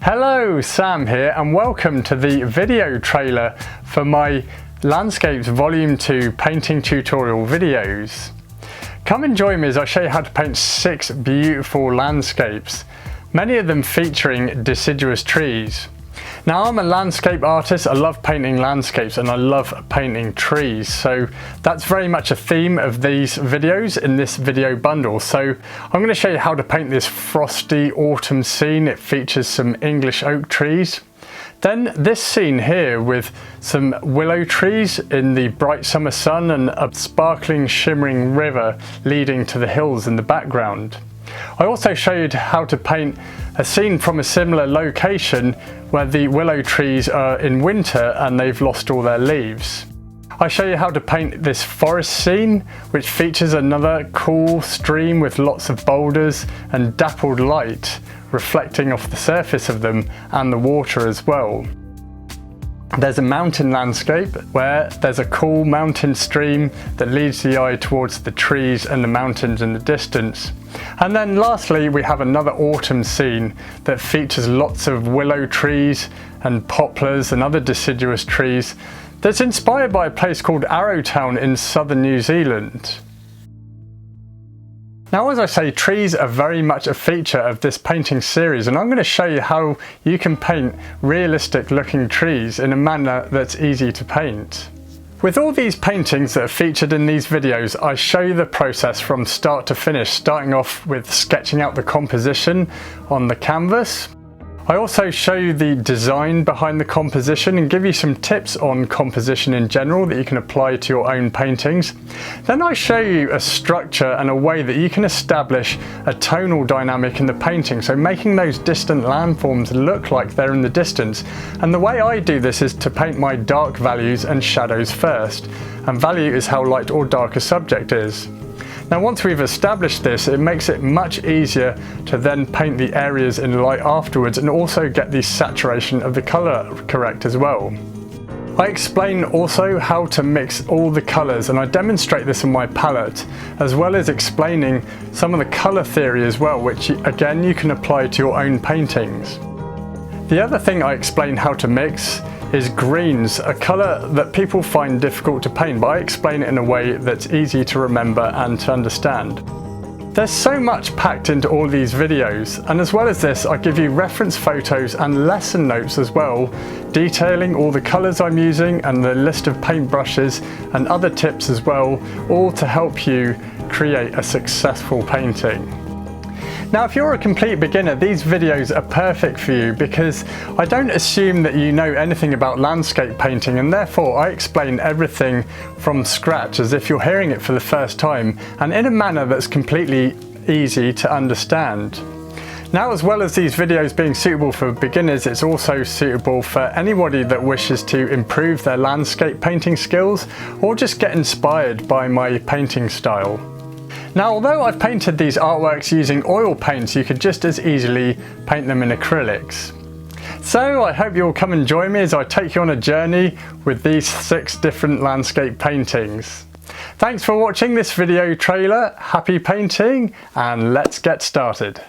Hello, Sam here and welcome to the video trailer for my Landscapes Volume 2 painting tutorial videos. Come and join me as I show you how to paint 6 beautiful landscapes, many of them featuring deciduous trees. Now, I'm a landscape artist. I love painting landscapes and I love painting trees, so that's very much a theme of these videos in this video bundle. So I'm going to show you how to paint this frosty autumn scene. It features some English oak trees. Then this scene here with some willow trees in the bright summer sun and a sparkling shimmering river leading to the hills in the background. I also showed how to paint a scene from a similar location where the willow trees are in winter and they've lost all their leaves. I show you how to paint this forest scene, which features another cool stream with lots of boulders and dappled light reflecting off the surface of them and the water as well. There's a mountain landscape where there's a cool mountain stream that leads the eye towards the trees and the mountains in the distance. And then lastly, we have another autumn scene that features lots of willow trees and poplars and other deciduous trees that's inspired by a place called Arrowtown in southern New Zealand. Now, as I say, trees are very much a feature of this painting series, and I'm going to show you how you can paint realistic looking trees in a manner that's easy to paint. With all these paintings that are featured in these videos, I show you the process from start to finish, starting off with sketching out the composition on the canvas. I also show you the design behind the composition and give you some tips on composition in general that you can apply to your own paintings. Then I show you a structure and a way that you can establish a tonal dynamic in the painting, so making those distant landforms look like they're in the distance. And the way I do this is to paint my dark values and shadows first, and value is how light or dark a subject is. Now, once we've established this, it makes it much easier to then paint the areas in light afterwards and also get the saturation of the colour correct as well. I explain also how to mix all the colours, and I demonstrate this in my palette, as well as explaining some of the colour theory as well, which again you can apply to your own paintings. The other thing I explain how to mix is greens, a colour that people find difficult to paint, but I explain it in a way that's easy to remember and to understand. There's so much packed into all these videos, and as well as this I give you reference photos and lesson notes as well, detailing all the colours I'm using and the list of paintbrushes and other tips as well, all to help you create a successful painting. Now, if you're a complete beginner, these videos are perfect for you because I don't assume that you know anything about landscape painting, and therefore I explain everything from scratch as if you're hearing it for the first time, and in a manner that's completely easy to understand. Now, as well as these videos being suitable for beginners, it's also suitable for anybody that wishes to improve their landscape painting skills or just get inspired by my painting style. Now, although I've painted these artworks using oil paints, you could just as easily paint them in acrylics. So I hope you'll come and join me as I take you on a journey with these 6 different landscape paintings. Thanks for watching this video trailer, happy painting, and let's get started.